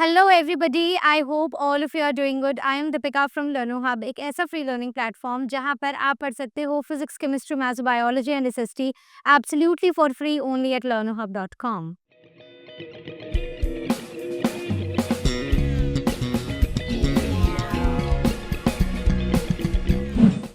Hello everybody, I hope all of you are doing good. I am Deepika from LearnoHub, एक ऐसा free learning platform जहां पर आप पढ़ सकते हो physics, chemistry, maths, biology and SST absolutely for free only at learnohub.com।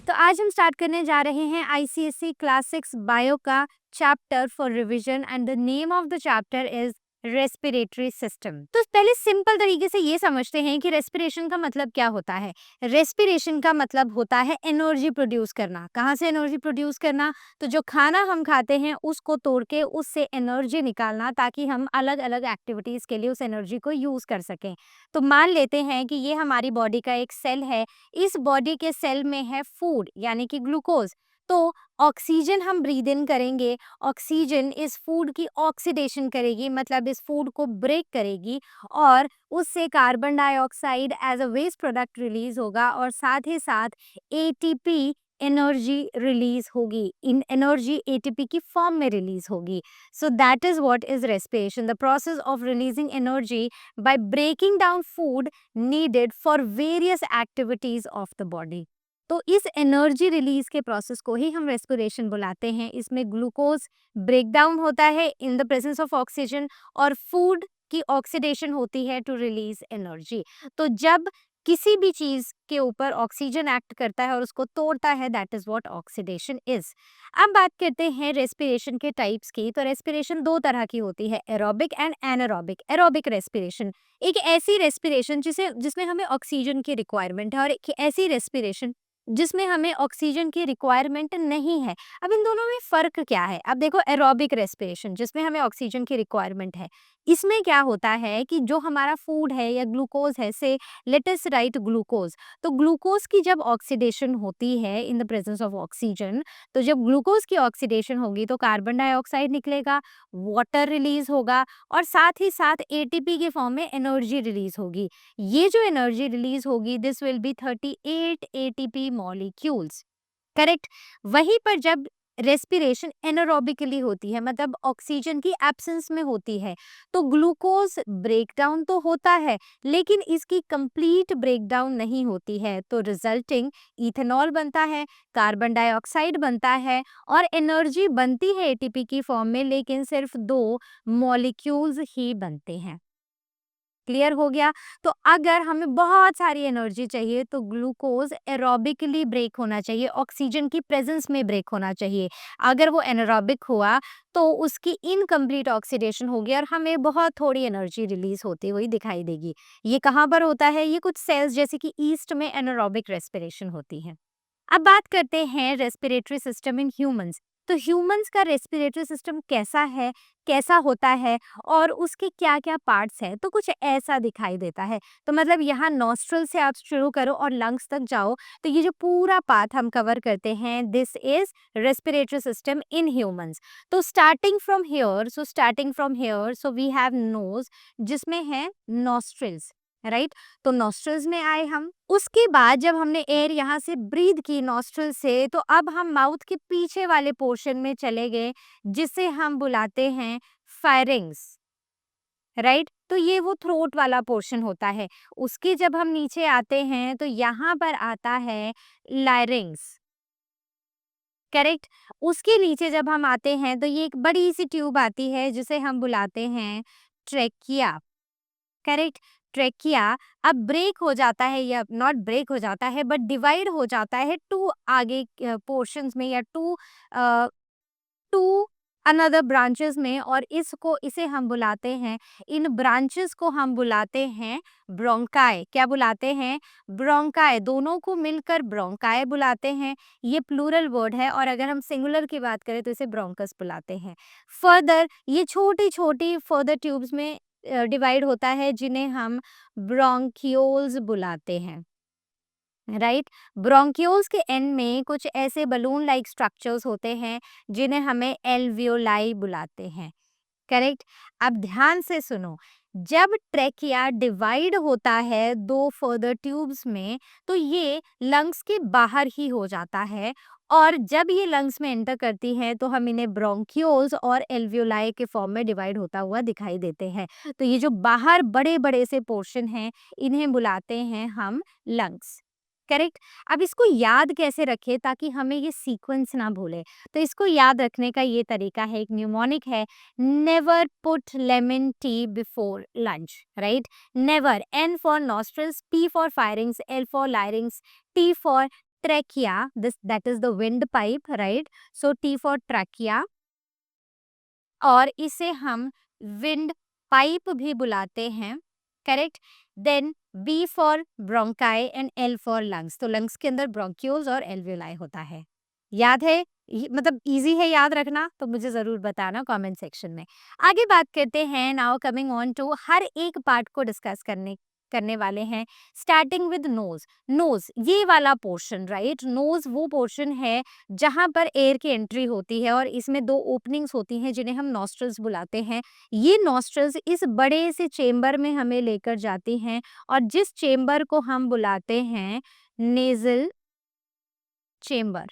तो आज हम स्टार्ट करने जा रहे हैं आईसीएसई क्लास 6 बायो का chapter for revision and the name of the chapter is respiratory system. तो पहले सिंपल तरीके से ये समझते हैं कि रेस्पिरेशन का मतलब क्या होता है। रेस्पिरेशन का मतलब होता है एनर्जी प्रोड्यूस करना। कहाँ से एनर्जी प्रोड्यूस करना? तो जो खाना हम खाते हैं उसको तोड़ के उससे एनर्जी निकालना, ताकि हम अलग अलग एक्टिविटीज के लिए उस एनर्जी को यूज कर सकें। तो मान लेते हैं कि ये हमारी बॉडी का एक सेल है। इस बॉडी के सेल में है फूड यानी कि ग्लूकोज। तो ऑक्सीजन हम ब्रीद इन करेंगे, ऑक्सीजन इस फूड की ऑक्सीडेशन करेगी, मतलब इस फूड को ब्रेक करेगी और उससे carbon dioxide as a waste product release होगा और साथ ही साथ एटीपी एनर्जी रिलीज होगी। इन एनर्जी एटीपी की फॉर्म में रिलीज होगी। So that is what is respiration, the process of releasing energy by breaking down food needed for various activities of the body। तो इस एनर्जी रिलीज के process को ही हम रेस्पिरेशन बुलाते हैं। इसमें ग्लूकोज ब्रेक डाउन होता है in the presence of oxygen और फूड की ऑक्सीडेशन होती है टू रिलीज एनर्जी। तो जब किसी भी चीज के ऊपर ऑक्सीजन एक्ट करता है और उसको तोड़ता है, that is what oxidation is. अब बात करते हैं रेस्पिरेशन के टाइप्स की। तो रेस्पिरेशन दो तरह की होती है, aerobic and anaerobic. Aerobic respiration एक ऐसी रेस्पिरेशन जिसमें हमें ऑक्सीजन की रिक्वायरमेंट है, और एक ऐसी रेस्पिरेशन जिसमें हमें ऑक्सीजन की रिक्वायरमेंट नहीं है। अब इन दोनों में फर्क क्या है? अब देखो, एरोबिक रेस्पिरेशन जिसमें हमें ऑक्सीजन की रिक्वायरमेंट है, इसमें क्या होता है कि जो हमारा फूड है या ग्लूकोज है, से लेट अस राइट ग्लूकोज। तो ग्लूकोज की जब ऑक्सीडेशन होती है in the presence of oxygen, तो जब ग्लूकोज की ऑक्सीडेशन होगी तो कार्बन डाइऑक्साइड निकलेगा, वाटर रिलीज होगा और साथ ही साथ एटीपी के फॉर्म में एनर्जी रिलीज होगी। ये जो एनर्जी रिलीज होगी, this will be 38 ATP molecules. Correct. वहीं पर जब रेस्पिरेशन एनारोबिकली होती है, मतलब ऑक्सीजन की एब्सेंस में होती है, तो ग्लूकोज ब्रेकडाउन तो होता है लेकिन इसकी कंप्लीट ब्रेकडाउन नहीं होती है। तो रिजल्टिंग इथेनॉल बनता है, कार्बन डाइऑक्साइड बनता है और एनर्जी बनती है एटीपी की फॉर्म में, लेकिन सिर्फ 2 मॉलिक्यूल्स ही बनते हैं। क्लियर हो गया? तो अगर हमें बहुत सारी एनर्जी चाहिए तो ग्लूकोज एरोबिकली ब्रेक होना चाहिए, ऑक्सीजन की प्रेजेंस में ब्रेक होना चाहिए। अगर वो एनारोबिक हुआ तो उसकी इनकम्प्लीट ऑक्सीडेशन होगी और हमें बहुत थोड़ी एनर्जी रिलीज होती हुई दिखाई देगी। ये कहाँ पर होता है? ये कुछ सेल्स जैसे कि ईस्ट में एनारोबिक रेस्पिरेशन होती है। अब बात करते हैं रेस्पिरेटरी सिस्टम इन ह्यूमंस। तो ह्यूमंस का रेस्पिरेटरी सिस्टम कैसा है, कैसा होता है और उसके क्या क्या पार्ट्स हैं? तो कुछ ऐसा दिखाई देता है। तो मतलब यहाँ नॉस्ट्रल से आप शुरू करो और लंग्स तक जाओ, तो ये जो पूरा पाथ हम कवर करते हैं, this is respiratory system in humans. तो starting from here so we have nose, जिसमें है नॉस्ट्रल्स, राइट। तो नॉस्ट्रल्स में आए हम, उसके बाद जब हमने एयर यहाँ से ब्रीथ की नॉस्ट्रल से, तो अब हम माउथ के पीछे वाले पोर्शन में चले गए, जिसे हम बुलाते हैं फायरिंग्स, राइट। तो ये वो थ्रोट वाला पोर्शन होता है। उसके जब हम नीचे आते हैं तो यहाँ पर आता है लायरिंग्स, करेक्ट। उसके नीचे जब हम आते हैं तो ये एक बड़ी सी ट्यूब आती है जिसे हम बुलाते हैं ट्रेकिया, करेक्ट। ट्रेकिया अब ब्रेक हो जाता है, या नॉट ब्रेक हो जाता है बट डिवाइड हो जाता है टू आगे पोर्शंस में, या टू अनदर ब्रांचेस में, और इसे हम बुलाते हैं, इन ब्रांचेस को हम बुलाते हैं ब्रोंकाई। क्या बुलाते हैं? ब्रोंकाई। दोनों को मिलकर ब्रोंकाई बुलाते हैं। ये प्लूरल वर्ड है और अगर हम सिंगुलर की बात करें तो इसे ब्रोंकस बुलाते हैं। फर्दर ये छोटी छोटी फर्दर ट्यूब्स में डिवाइड होता है, जिन्हें हम ब्रोंक्यूल्स बुलाते हैं, राइट। ब्रोंक्यूल्स के एंड में कुछ ऐसे बलून लाइक स्ट्रक्चर्स होते हैं जिन्हें हमें एल्वियोलाई बुलाते हैं, करेक्ट। अब ध्यान से सुनो, जब ट्रेकिया डिवाइड होता है दो फर्दर ट्यूब्स में, तो ये लंग्स के बाहर ही हो जाता है, और जब ये लंग्स में एंटर करती है तो हम इन्हें ब्रोंक्यूल्स और एल्वियोलाई के फॉर्म में डिवाइड होता हुआ दिखाई देते हैं। तो ये जो बाहर बड़े बड़े से पोर्शन हैं, इन्हें बुलाते हैं हम लंग्स। करेक्ट। अब इसको याद कैसे रखें ताकि हमें ये सीक्वेंस ना भूले, तो इसको याद रखने का ये तरीका है, एक न्यूमोनिक है, never put lemon tea before lunch, right. Never, N for nostrils, P for pharynx, L for larynx, T for trachea, this that is the windpipe, right? So T for trachea, और इसे हम wind pipe भी बुलाते हैं, correct. Then B for bronchi and L for lungs, तो lungs के अंदर bronchioles और एल्वियोलाई होता है। याद है? मतलब इजी है याद रखना, तो मुझे जरूर बताना कमेंट सेक्शन में। आगे बात करते हैं, नाउ कमिंग ऑन टू हर एक पार्ट को डिस्कस करने वाले हैं, स्टार्टिंग विद नोज। नोज ये वाला पोर्शन, राइट। नोज वो पोर्शन है जहां पर एयर की एंट्री होती है, और इसमें दो ओपनिंग्स होती हैं जिन्हें हम नॉस्ट्रल्स बुलाते हैं। ये नॉस्ट्रल्स इस बड़े से चेम्बर में हमें लेकर जाती हैं, और जिस चेम्बर को हम बुलाते हैं नेजल चेम्बर,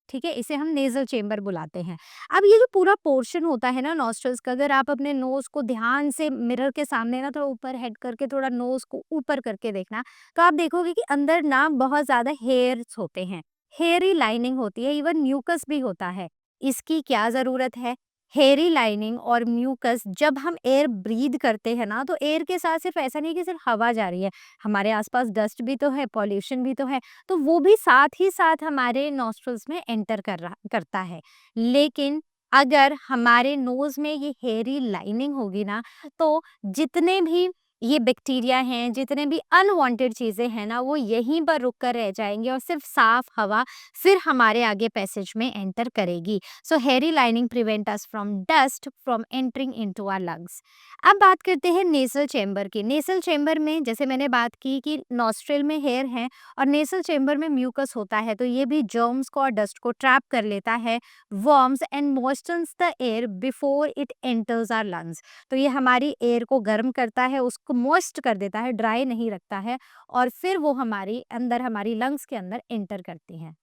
ठीक है, इसे हम नेजल चेम्बर बुलाते हैं। अब ये जो पूरा पोर्शन होता है ना नॉस्ट्रल्स का, अगर आप अपने नोज को ध्यान से मिरर के सामने ना थोड़ा ऊपर हेड करके थोड़ा नोज को ऊपर करके देखना, तो आप देखोगे कि अंदर ना बहुत ज्यादा हेयर्स होते हैं, हेयरी लाइनिंग होती है, इवन म्यूकस भी होता है। इसकी क्या जरूरत है? हेयरी लाइनिंग और म्यूकस, जब हम एयर ब्रीद करते हैं ना, तो एयर के साथ सिर्फ ऐसा नहीं कि सिर्फ हवा जा रही है, हमारे आसपास डस्ट भी तो है, पॉल्यूशन भी तो है, तो वो भी साथ ही साथ हमारे नॉस्ट्रल्स में एंटर करता है। लेकिन अगर हमारे नोज में ये हेयरी लाइनिंग होगी ना, तो जितने भी ये बैक्टीरिया हैं, जितने भी अनवांटेड चीजें हैं ना, वो यहीं पर रुक कर रह जाएंगे, और सिर्फ साफ हवा फिर हमारे आगे पैसेज में एंटर करेगी। So hairy lining prevent us from dust from entering into our lungs. अब बात करते हैं नेसल चेम्बर की। नेसल चेम्बर में जैसे मैंने बात की कि नॉस्ट्रल में हेयर है और नेसल चेम्बर में म्यूकस होता है, तो ये भी जर्म्स को और डस्ट को ट्रैप कर लेता है, warms and moistures the air before it enters our lungs. तो ये हमारी एयर को गर्म करता है, उसको मॉइस्ट कर देता है, ड्राई नहीं रखता है, और फिर वो हमारी अंदर, हमारी लंग्स के अंदर एंटर करती हैं।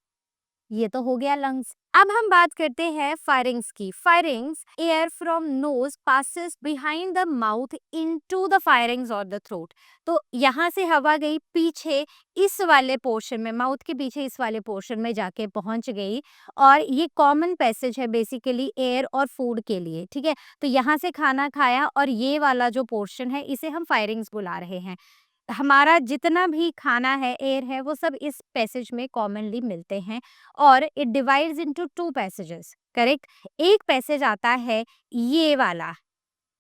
ये तो हो गया लंग्स। अब हम बात करते हैं फायरिंग्स की। Firings, air from knows passes behind the mouth into the firings और द थ्रोट। तो यहाँ से हवा गई पीछे इस वाले पोर्शन में, माउथ के पीछे इस वाले पोर्शन में जाके पहुंच गई, और ये कॉमन पैसेज है बेसिकली एयर और फूड के लिए, ठीक है। तो यहाँ से खाना खाया, और ये वाला जो पोर्शन है इसे हम फायरिंग्स बुला रहे हैं। हमारा जितना भी खाना है, एयर है, वो सब इस पैसेज में कॉमनली मिलते हैं, और it divides into two passages, correct. एक पैसेज आता है ये वाला,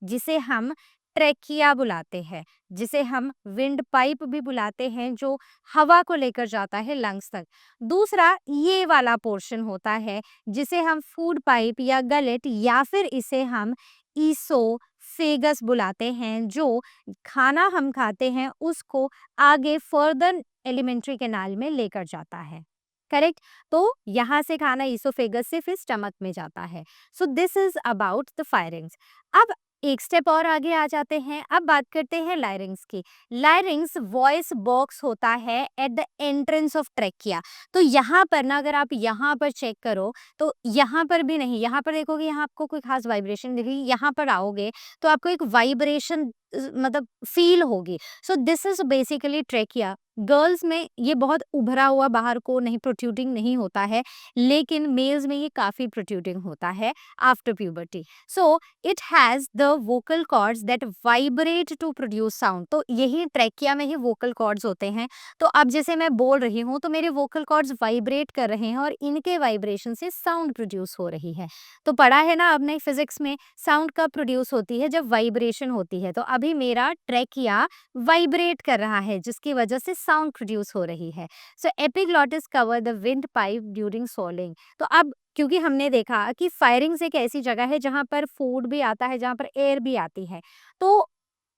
जिसे हम ट्रेकिया बुलाते हैं, जिसे हम विंड पाइप भी बुलाते हैं, जो हवा को लेकर जाता है लंग्स तक। दूसरा ये वाला पोर्शन होता है जिसे हम फूड पाइप या गलेट, या फिर इसे हम ईसोफेगस बुलाते हैं, जो खाना हम खाते हैं उसको आगे फर्दर एलिमेंट्री कैनाल में लेकर जाता है, करेक्ट। तो यहाँ से खाना ईसोफेगस से फिर स्टमक में जाता है। सो this is about the firings. अब एक स्टेप और आगे आ जाते हैं, अब बात करते हैं लायरिंग्स की। लायरिंग्स वॉइस बॉक्स होता है at the entrance of trachea. तो यहाँ पर ना, अगर आप यहाँ पर चेक करो, तो यहाँ पर भी नहीं, यहाँ पर देखोगे यहाँ आपको कोई खास वाइब्रेशन दिखेगी, यहाँ पर आओगे तो आपको एक वाइब्रेशन मतलब फील होगी। सो this is basically trachea. Girls में ये बहुत उभरा हुआ बाहर को नहीं, प्रोट्रूडिंग नहीं होता है, लेकिन मेल्स में ये काफी प्रोट्रूडिंग होता है after puberty. So it has the vocal cords that vibrate to produce sound. तो यही ट्रेकिया में ही वोकल कॉर्ड्स होते हैं। तो अब जैसे मैं बोल रही हूँ तो मेरे वोकल कॉर्ड्स वाइब्रेट कर रहे हैं, और इनके वाइब्रेशन से साउंड प्रोड्यूस हो रही है। तो पढ़ा है ना आपने फिजिक्स में, साउंड कब प्रोड्यूस होती है? जब वाइब्रेशन होती है। तो अभी मेरा ट्रेकिया वाइब्रेट कर रहा है, जिसकी वजह से साउंड प्रोड्यूस हो रही है। So epiglottis cover the wind pipe during swallowing. तो अब क्योंकि हमने देखा कि फायरिंग्स एक ऐसी जगह है जहां पर फूड भी आता है, जहां पर एयर भी आती है, तो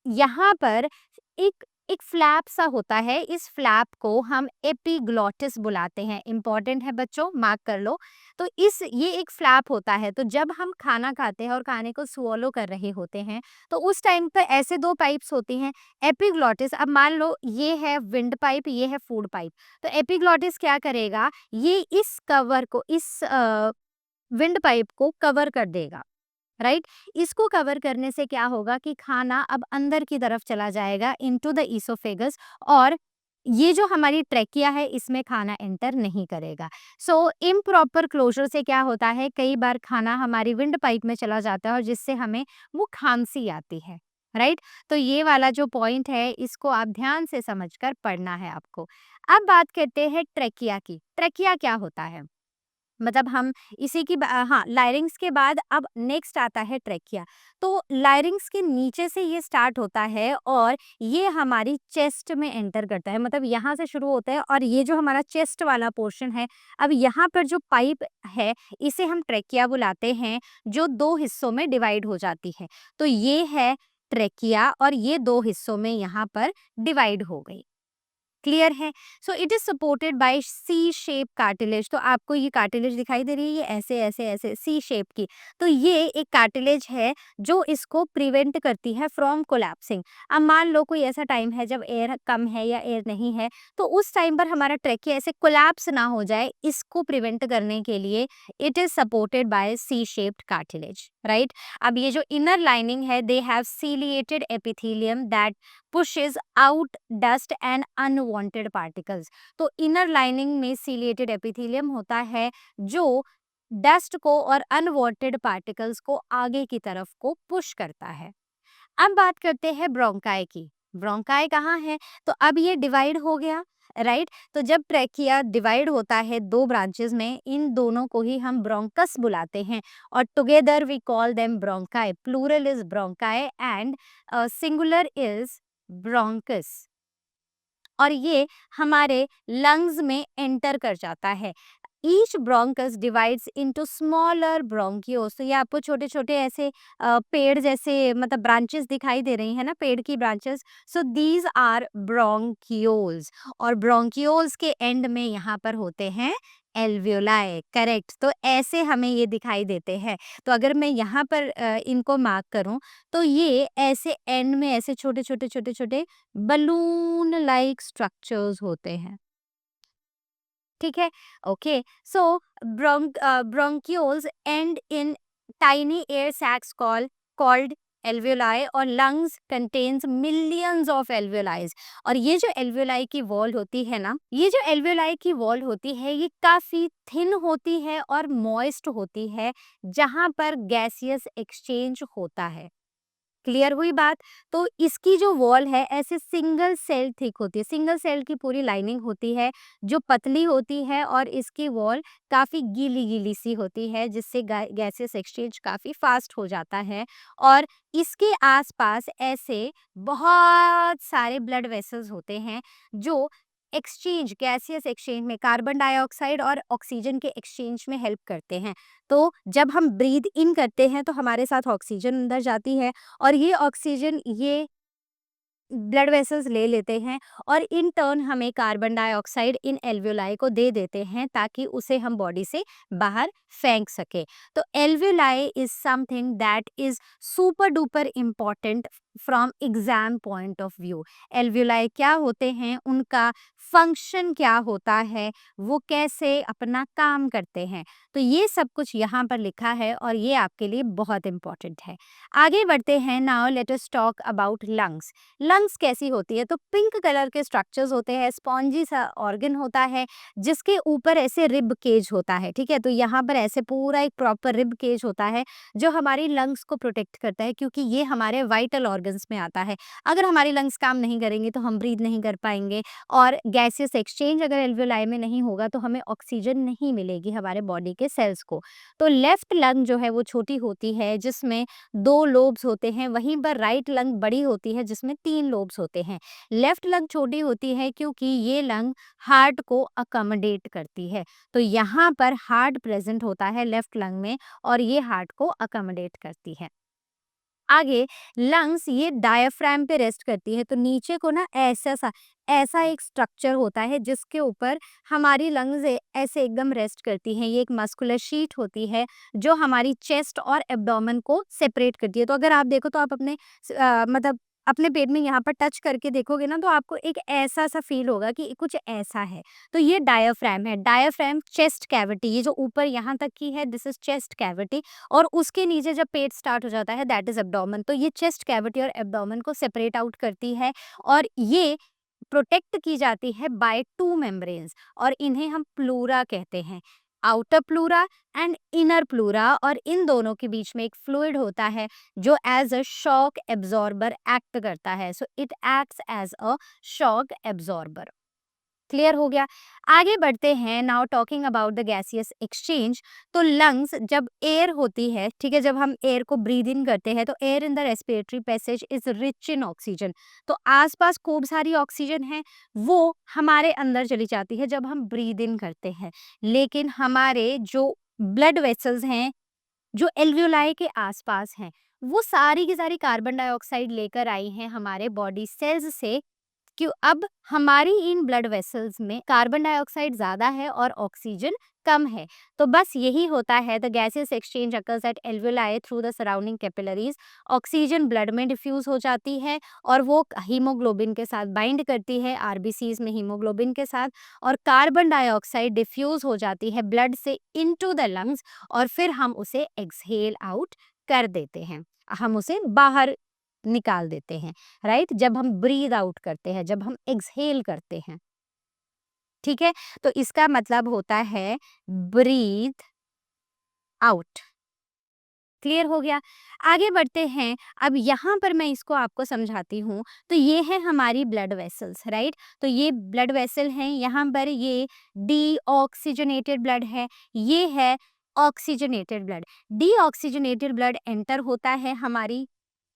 यहाँ पर एक एक फ्लैप सा होता है, इस फ्लैप को हम एपिग्लॉटिस बुलाते हैं। इंपॉर्टेंट है बच्चों, मार्क कर लो। तो ये एक फ्लैप होता है, तो जब हम खाना खाते हैं और खाने को स्वॉलो कर रहे होते हैं, तो उस टाइम पे ऐसे 2 पाइप्स होती हैं, एपिग्लॉटिस। अब मान लो ये है विंड पाइप, ये है फूड पाइप, तो एपिग्लॉटिस क्या करेगा, ये इस कवर को, इस विंड पाइप को कवर कर देगा, राइट। इसको कवर करने से क्या होगा कि खाना अब अंदर की तरफ चला जाएगा इनटू द ईसोफेगस, और ये जो हमारी ट्रेकिया है इसमें खाना एंटर नहीं करेगा। सो इम्प्रॉपर क्लोजर से क्या होता है, कई बार खाना हमारी विंड पाइप में चला जाता है और जिससे हमें वो खांसी आती है, राइट। तो ये वाला जो पॉइंट है इसको आप ध्यान से समझकर पढ़ना है आपको। अब बात करते हैं ट्रेकिया की। ट्रेकिया क्या होता है, मतलब हम इसी की हाँ, लायरिंग्स के बाद अब नेक्स्ट आता है ट्रेकिया। तो लायरिंग्स के नीचे से ये स्टार्ट होता है और ये हमारी चेस्ट में एंटर करता है, मतलब यहाँ से शुरू होता है और ये जो हमारा चेस्ट वाला पोर्शन है, अब यहाँ पर जो पाइप है इसे हम ट्रेकिया बुलाते हैं, जो 2 हिस्सों में डिवाइड हो जाती है। तो ये है ट्रेकिया और ये 2 हिस्सों में यहाँ पर डिवाइड हो गई। क्लियर है। So it is supported by C shape cartilage. तो आपको ये कार्टिलेज दिखाई दे रही है, ये ऐसे ऐसे ऐसे सी शेप की, तो ये एक कार्टिलेज है जो इसको प्रिवेंट करती है फ्रॉम कोलैप्सिंग। अब मान लो कोई ऐसा टाइम है जब एयर कम है या एयर नहीं है, तो उस टाइम पर हमारा ट्रेकिया ऐसे कोलैप्स ना हो जाए, इसको प्रिवेंट करने के लिए it is supported by C shaped cartilage, right. अब ये जो इनर लाइनिंग है, they have ciliated epithelium that pushes out dust and unwanted particles। तो इनर लाइनिंग में सीलिएटेड एपिथेलियम होता है जो डस्ट को और अनवांटेड पार्टिकल्स को आगे की तरफ को पुश करता है। अब बात करते हैं ब्रोंकाई की। ब्रोंकाई कहाँ है, तो अब ये डिवाइड हो गया, राइट। तो जब ट्रेकिया डिवाइड होता है 2 ब्रांचेस में, इन दोनों को ही हम ब्रोंकस बुलाते हैं और together we call them bronchi. Plural is bronchi and singular is bronchus. और ये हमारे लंग्स में एंटर कर जाता है। Each bronchus divides into smaller bronchioles. तो ये आपको छोटे छोटे ऐसे पेड़ जैसे, मतलब ब्रांचेस दिखाई दे रही है ना, पेड़ की branches. So these are bronchioles, और ब्रोंकियोल्स के एंड में यहाँ पर होते हैं एल्वियोलाई, करेक्ट। तो ऐसे हमें ये दिखाई देते हैं। तो अगर मैं यहाँ पर इनको मार्क करूँ, तो ये ऐसे एंड में ऐसे छोटे छोटे छोटे छोटे बलून लाइक स्ट्रक्चर्स होते हैं, ठीक है। Okay. So bronchioles and in tiny air sacs called alveoli, और lungs contains millions of alveolis. और ये जो एल्वियोलाई की वॉल होती है ना, ये जो एल्वियोलाई की वॉल होती है ये काफी थिन होती है और मॉइस्ट होती है, जहां पर गैसियस एक्सचेंज होता है। क्लियर हुई बात। तो इसकी जो वॉल है ऐसे सिंगल सेल थिक होती है, सिंगल सेल की पूरी लाइनिंग होती है जो पतली होती है, और इसकी वॉल काफ़ी गीली गीली सी होती है, जिससे गैसेस एक्सचेंज काफ़ी फास्ट हो जाता है। और इसके आसपास ऐसे बहुत सारे ब्लड वेसल्स होते हैं जो एक्सचेंज, गैसियस एक्सचेंज में कार्बन डाइऑक्साइड और ऑक्सीजन के एक्सचेंज में हेल्प करते हैं। तो जब हम ब्रीद इन करते हैं तो हमारे साथ ऑक्सीजन अंदर जाती है, और ये ऑक्सीजन ये ब्लड वेसल्स ले लेते हैं, और इन टर्न हमें कार्बन डाइऑक्साइड इन एल्वियोलाई को दे देते हैं ताकि उसे हम बॉडी से बाहर फेंक सके। तो alveoli is something that is super duper important from exam point of view. Alveoli क्या होते हैं, उनका फंक्शन क्या होता है, वो कैसे अपना काम करते हैं, तो ये सब कुछ यहाँ पर लिखा है और ये आपके लिए बहुत इम्पॉर्टेंट है। आगे बढ़ते हैं। Now let us talk about lungs. Lungs कैसी होती है, तो पिंक कलर के स्ट्रक्चर्स होते हैं, स्पॉन्जी सा ऑर्गन होता है जिसके ऊपर ऐसे रिब केज होता है, ठीक है। तो यहाँ पर ऐसे पूरा एक प्रॉपर रिब केज होता है जो हमारी लंग्स को प्रोटेक्ट करता है, क्योंकि ये हमारे वाइटल ऑर्गन्स में आता है। अगर हमारी लंग्स काम नहीं करेंगे तो हम ब्रीथ नहीं कर पाएंगे, और गैसियस एक्सचेंज अगर एल्वियोलाई में नहीं होगा तो हमें ऑक्सीजन नहीं मिलेगी हमारे बॉडी के सेल्स को। तो लेफ्ट लंग जो है वो छोटी होती है जिसमें 2 लोब्स होते हैं, वहीं पर राइट लंग बड़ी होती है जिसमें 3 लोब्स होते हैं। लेफ्ट लंग छोटी होती है क्योंकि ये लंग हार्ट को अकोमोडेट करती है। तो यहाँ पर हार्ट प्रेजेंट होता है लेफ्ट लंग में, और ये हार्ट को अकोमोडेट करती है। आगे लंग्स ये डायफ्राम पे रेस्ट करती है, तो नीचे को ना ऐसा एक स्ट्रक्चर होता है जिसके ऊपर हमारी लंग्स ऐसे एकदम रेस्ट करती हैं। ये एक मस्कुलर शीट होती है जो हमारी चेस्ट और एब्डोमेन को सेपरेट करती है। तो अगर आप देखो तो आप अपने मतलब अपने पेट में यहाँ पर टच करके देखोगे ना, तो आपको एक ऐसा सा फील होगा कि कुछ ऐसा है। तो ये डायफ्राम है। डायफ्राम चेस्ट कैविटी, ये जो ऊपर यहाँ तक की है, दिस इज चेस्ट कैविटी, और उसके नीचे जब पेट स्टार्ट हो जाता है दैट इज एब्डोमेन। तो ये चेस्ट कैविटी और एब्डोमेन को सेपरेट आउट करती है, और ये प्रोटेक्ट की जाती है बाय टू मेम्ब्रेन्स, और इन्हें हम प्लूरा कहते हैं, outer pleura and inner pleura. और इन दोनों के बीच में एक फ्लूइड होता है जो as a shock absorber act करता है। So it acts as a shock absorber. Clear हो गया। आगे बढ़ते हैं। Now talking about the gaseous exchange. तो लंग्स जब एयर होती है, ठीक है, जब हम एयर को ब्रीद इन करते हैं तो air in the respiratory passage is rich in oxygen. तो आसपास खूब सारी ऑक्सीजन है, वो हमारे अंदर चली जाती है जब हम ब्रीद इन करते हैं। लेकिन हमारे जो ब्लड वेसल्स हैं, जो एल्वियोलाई के आसपास हैं, वो सारी की सारी कार्बन डाइऑक्साइड लेकर आई हैं हमारे बॉडी सेल्स से। क्यों? अब हमारी इन ब्लड वेसल्स में कार्बन डाइऑक्साइड ज़्यादा है और ऑक्सीजन कम है। तो बस यही होता है, the gases exchange occurs at alveoli through the surrounding capillaries. Oxygen blood में डिफ्यूज हो जाती है और वो हीमोग्लोबिन के साथ बाइंड करती है, आरबीसीज में हीमोग्लोबिन के साथ, और कार्बन डाइऑक्साइड डिफ्यूज हो जाती है ब्लड से इनटू द लंग्स, और फिर हम उसे एक्सहेल आउट कर देते हैं, हम उसे बाहर निकाल देते हैं, राइट, जब हम ब्रीद आउट करते हैं, जब हम एक्सहेल करते हैं। ठीक है, तो इसका मतलब होता है ब्रीद आउट। क्लियर हो गया। आगे बढ़ते हैं। अब यहाँ पर मैं इसको आपको समझाती हूँ। तो ये है हमारी ब्लड वेसल्स, राइट। तो ये ब्लड वेसल हैं, यहाँ पर ये डीऑक्सीजनेटेड ब्लड है, ये है oxygenated blood. Deoxygenated blood enter होता है हमारी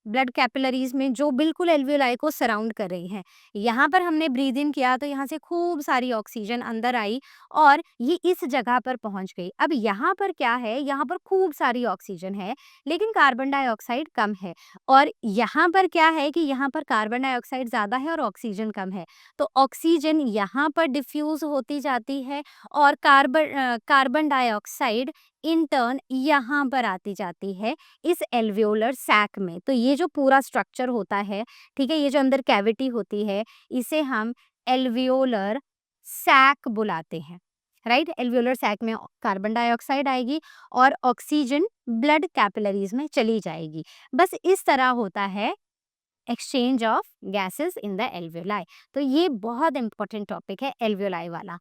ब्लड कैपिलरीज में जो बिल्कुल एल्वियोलाई को सराउंड कर रही हैं। यहाँ पर हमने ब्रीद इन किया तो यहाँ से खूब सारी ऑक्सीजन अंदर आई और ये इस जगह पर पहुंच गई। अब यहाँ पर क्या है, यहाँ पर खूब सारी ऑक्सीजन है लेकिन कार्बन डाइऑक्साइड कम है, और यहाँ पर क्या है कि यहाँ पर कार्बन डाइऑक्साइड ज़्यादा है और ऑक्सीजन कम है। तो ऑक्सीजन यहाँ पर डिफ्यूज होती जाती है और कार्बन डाइऑक्साइड इन टर्न यहाँ पर आती जाती है इस एल्वियोलर सैक में। तो ये जो पूरा स्ट्रक्चर होता है, ठीक है, ये जो अंदर कैविटी होती है, इसे हम एल्वियोलर सैक बुलाते हैं, राइट। एल्वियोलर सैक में कार्बन डाइऑक्साइड आएगी और ऑक्सीजन ब्लड कैपिलरीज में चली जाएगी। बस इस तरह होता है exchange of gases in the alveoli. तो ये बहुत इंपॉर्टेंट टॉपिक है एल्वियोलाई वाला।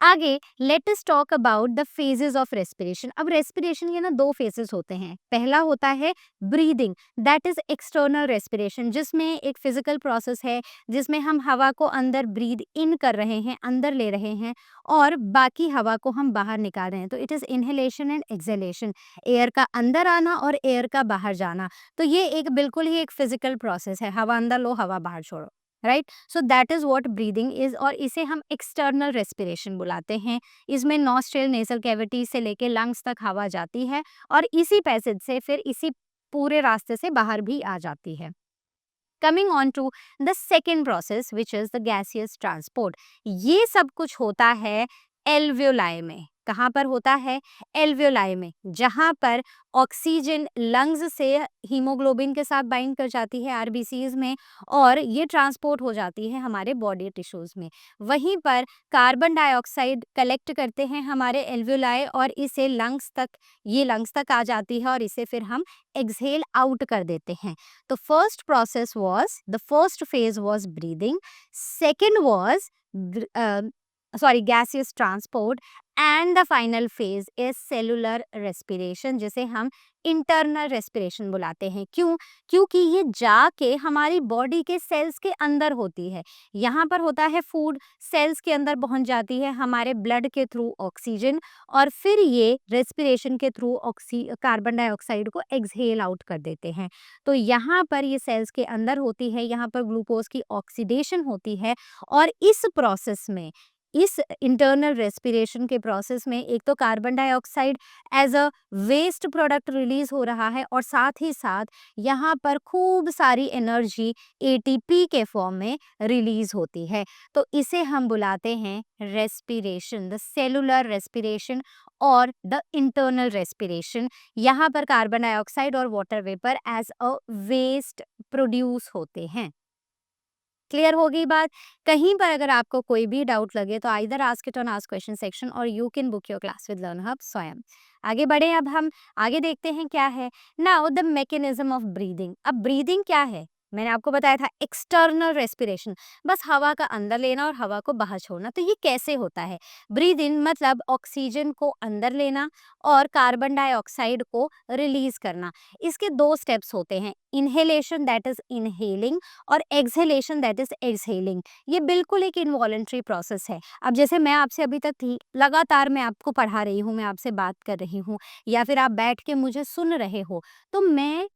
आगे let us talk about the phases of respiration. अब रेस्पिरेशन के ना दो फेजेस होते हैं। पहला होता है breathing, that is external respiration, जिसमें एक फिजिकल प्रोसेस है जिसमें हम हवा को अंदर ब्रीद इन कर रहे हैं, अंदर ले रहे हैं, और बाकी हवा को हम बाहर निकाल रहे हैं। तो it is inhalation and exhalation, air का अंदर आना और एयर का बाहर जाना। तो ये एक बिल्कुल ही एक फिजिकल प्रोसेस है, हवा अंदर लो हवा बाहर छोड़ो, right. So that is what breathing is, और इसे हम एक्सटर्नल रेस्पिरेशन बुलाते हैं। इसमें नॉस्ट्रिल नेजल कैविटी से लेके लंग्स तक हवा जाती है और इसी पैसेज से फिर इसी पूरे रास्ते से बाहर भी आ जाती है। Coming on to the second process which is the gaseous transport. ये सब कुछ होता है एल्वियोलाई में। कहाँ पर होता है? एल्वियोलाई में, जहाँ पर ऑक्सीजन लंग्स से हीमोग्लोबिन के साथ बाइंड कर जाती है आरबीसीज में, और ये ट्रांसपोर्ट हो जाती है हमारे बॉडी टिश्यूज में। वहीं पर कार्बन डाइऑक्साइड कलेक्ट करते हैं हमारे एल्वियोलाई और इसे लंग्स तक, ये लंग्स तक आ जाती है और इसे फिर हम एक्सहेल आउट कर देते हैं। तो the first phase was breathing, second was gaseous transport, and the final phase is cellular respiration, जिसे हम इंटरनल रेस्पिरेशन बुलाते हैं। क्यों? क्योंकि ये जाके हमारी बॉडी के सेल्स के अंदर होती है। यहाँ पर होता है फूड, सेल्स के अंदर पहुँच जाती है हमारे ब्लड के थ्रू ऑक्सीजन, और फिर ये रेस्पिरेशन के थ्रू कार्बन डाइऑक्साइड को एक्सहेल आउट कर देते हैं। तो यहाँ पर ये सेल्स के अंदर होती है, यहाँ पर ग्लूकोज की ऑक्सीडेशन होती है, और इस प्रोसेस में इस इंटरनल रेस्पिरेशन के प्रोसेस में एक तो carbon dioxide as a waste product release हो रहा है और साथ ही साथ यहाँ पर खूब सारी एनर्जी एटीपी के फॉर्म में रिलीज होती है। तो इसे हम बुलाते हैं रेस्पिरेशन, द सेलुलर रेस्पिरेशन और द इंटरनल रेस्पिरेशन। यहाँ पर कार्बन डाइऑक्साइड और water vapour as a waste produce होते हैं। क्लियर हो गई बात? कहीं पर अगर आपको कोई भी डाउट लगे तो either ask it on ask question section और you can book your class with learn hub Swayam. आगे बढ़े, अब हम आगे देखते हैं क्या है। Now the mechanism of breathing. अब ब्रीदिंग क्या है? मैंने आपको बताया था एक्सटर्नल रेस्पिरेशन, बस हवा का अंदर लेना और हवा को बाहर छोड़ना। तो ये कैसे होता है? ब्रीद इन मतलब ऑक्सीजन को अंदर लेना और कार्बन डाइऑक्साइड को रिलीज करना। इसके दो स्टेप्स होते हैं, इनहेलेशन दैट इज इनहेलिंग और एक्सहेलेशन दैट इज एक्सहेलिंग। ये बिल्कुल एक इनवॉलेंट्री प्रोसेस है। अब जैसे मैं आपसे अभी तक थी, लगातार मैं आपको पढ़ा रही हूँ, मैं आपसे बात कर रही हूँ या फिर आप बैठ के मुझे सुन रहे हो, तो मैं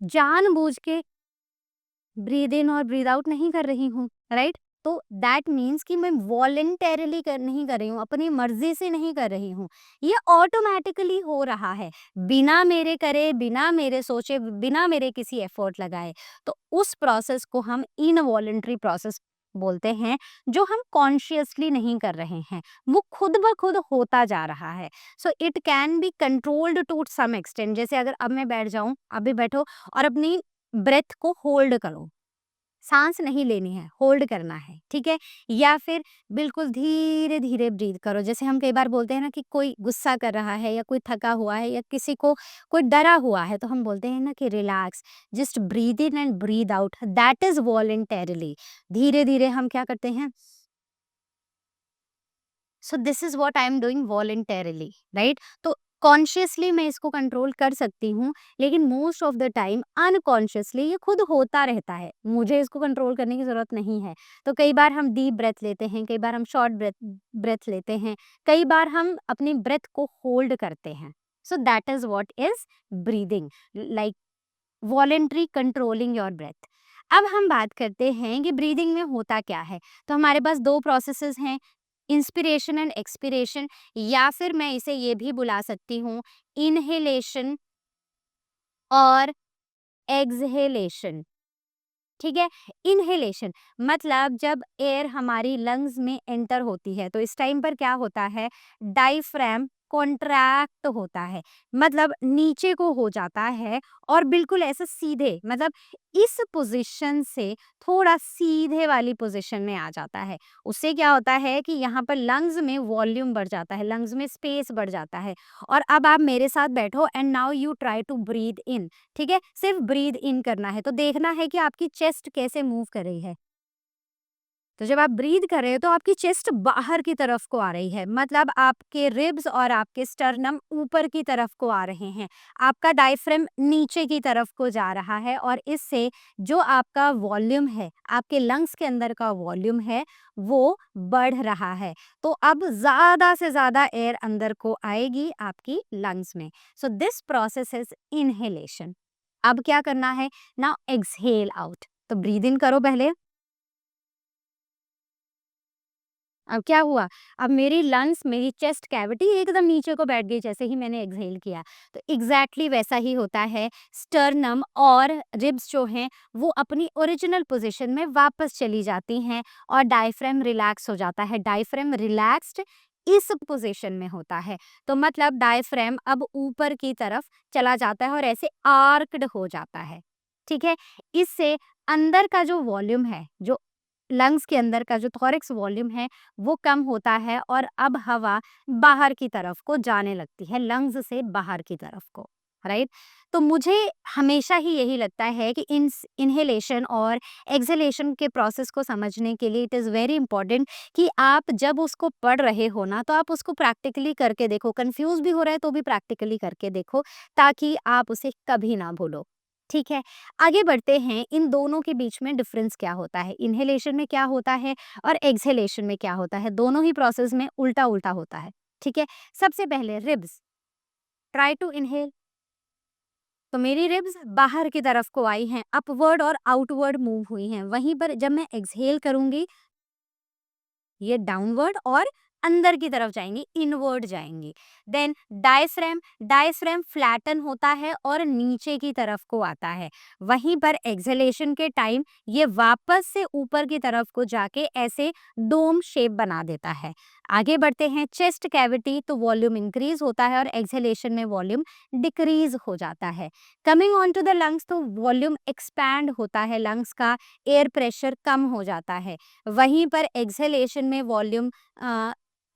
जानबूझ के ब्रीद इन और ब्रीद आउट नहीं कर रही हूँ, राइट? तो दैट मीन्स कि मैं वॉलेंटरली नहीं कर रही हूँ, अपनी मर्जी से नहीं कर रही हूँ, ये ऑटोमेटिकली हो रहा है, बिना मेरे करे, बिना मेरे सोचे, बिना मेरे किसी एफर्ट लगाए। तो उस प्रोसेस को हम इनवॉलेंटरी प्रोसेस बोलते हैं, जो हम कॉन्शियसली नहीं कर रहे हैं, वो खुद ब खुद होता जा रहा है। So it can be controlled to some extent. जैसे अगर अब मैं बैठ जाऊं, अभी बैठो और अपनी ब्रेथ को होल्ड करो, सांस नहीं लेनी है, होल्ड करना है, ठीक है? या फिर बिल्कुल धीरे धीरे ब्रीद करो। जैसे हम कई बार बोलते हैं ना कि कोई गुस्सा कर रहा है या कोई थका हुआ है या किसी को कोई डरा हुआ है, तो हम बोलते हैं ना कि relax, just breathe in and breathe out, that is voluntarily. धीरे धीरे हम क्या करते हैं, सो this is what I am doing voluntarily, right? तो कॉन्शियसली मैं इसको कंट्रोल कर सकती हूँ, लेकिन most of the time unconsciously ये खुद होता रहता है, मुझे इसको कंट्रोल करने की जरूरत नहीं है। तो कई बार हम डीप ब्रेथ लेते हैं, कई बार हम शॉर्ट ब्रेथ ब्रेथ लेते हैं, कई बार हम अपनी ब्रेथ को होल्ड करते हैं। So that is what is breathing, like voluntary controlling your breath. अब हम बात करते हैं कि ब्रीदिंग में होता क्या है। तो हमारे पास दो प्रोसेसेस हैं, इंस्पिरेशन एंड एक्सपिरेशन, या फिर मैं इसे ये भी बुला सकती हूँ इनहेलेशन और एक्सहेलेशन, ठीक है? इनहेलेशन मतलब जब एयर हमारी लंग्स में एंटर होती है, तो इस टाइम पर क्या होता है, डायफ्राम कॉन्ट्रैक्ट होता है, मतलब नीचे को हो जाता है और बिल्कुल ऐसे सीधे, मतलब इस पोजीशन से थोड़ा सीधे वाली पोजीशन में आ जाता है। उससे क्या होता है कि यहाँ पर लंग्स में वॉल्यूम बढ़ जाता है, लंग्स में स्पेस बढ़ जाता है। और अब आप मेरे साथ बैठो and now you try to breathe in, ठीक है? सिर्फ ब्रीद इन करना है, तो देखना है कि आपकी चेस्ट कैसे मूव कर रही है। तो जब आप ब्रीद कर रहे हो तो आपकी चेस्ट बाहर की तरफ को आ रही है, मतलब आपके रिब्स और आपके स्टर्नम ऊपर की तरफ को आ रहे हैं, आपका डायफ्राम नीचे की तरफ को जा रहा है और इससे जो आपका वॉल्यूम है, आपके लंग्स के अंदर का वॉल्यूम है, वो बढ़ रहा है। तो अब ज़्यादा से ज़्यादा एयर अंदर को आएगी आपकी लंग्स में। So this process is inhalation. अब क्या करना है, नाउ एक्सहेल आउट। तो ब्रीद इन करो पहले। अब क्या हुआ, अब मेरी लंग्स, मेरी चेस्ट कैविटी एकदम नीचे को बैठ गई जैसे ही मैंने एक्सहेल किया। तो एग्जैक्टली वैसा ही होता है, स्टर्नम और रिब्स जो हैं वो अपनी ओरिजिनल पोजीशन में वापस चली जाती हैं और डायफ्राम रिलैक्स हो जाता है। डायफ्राम रिलैक्स्ड इस पोजीशन में होता है, तो मतलब डायफ्राम अब ऊपर की तरफ चला जाता है और ऐसे आर्क्ड हो जाता है, ठीक है? इससे अंदर का जो वॉल्यूम है, जो लंग्स के अंदर का जो थॉरैक्स वॉल्यूम है, वो कम होता है और अब हवा बाहर की तरफ को जाने लगती है, लंग्स से बाहर की तरफ को, राइट? तो मुझे हमेशा ही यही लगता है कि इनहेलेशन और एक्सहेलेशन के प्रोसेस को समझने के लिए इट इज़ वेरी इंपॉर्टेंट कि आप जब उसको पढ़ रहे हो ना, तो आप उसको प्रैक्टिकली करके देखो। कंफ्यूज भी हो रहा है तो भी प्रैक्टिकली करके देखो, ताकि आप उसे कभी ना भूलो, ठीक है? आगे बढ़ते हैं, इन दोनों के बीच में डिफरेंस क्या होता है, इनहेलेशन में क्या होता है और एक्सहेलेशन में क्या होता है। दोनों ही प्रोसेस में उल्टा उल्टा होता है, ठीक है? सबसे पहले रिब्स, ट्राई टू इनहेल। तो मेरी रिब्स बाहर की तरफ को आई हैं, अपवर्ड और आउटवर्ड मूव हुई हैं। वहीं पर जब मैं एक्सहेल करूंगी, ये डाउनवर्ड और अंदर की तरफ जाएंगी, इनवर्ड जाएंगी। देन डायफ्रेम, डायफ्रेम फ्लैटन होता है और नीचे की तरफ को आता है। वहीं पर एक्सहेलेशन के टाइम ये वापस से ऊपर की तरफ को जाके ऐसे डोम शेप बना देता है। आगे बढ़ते हैं, चेस्ट कैविटी, तो वॉल्यूम इंक्रीज होता है और एक्सहेलेशन में वॉल्यूम डिक्रीज हो जाता है। Coming on to the lungs, तो वॉल्यूम एक्सपैंड होता है, लंग्स का एयर प्रेशर कम हो जाता है। वहीं पर एक्सहेलेशन में वॉल्यूम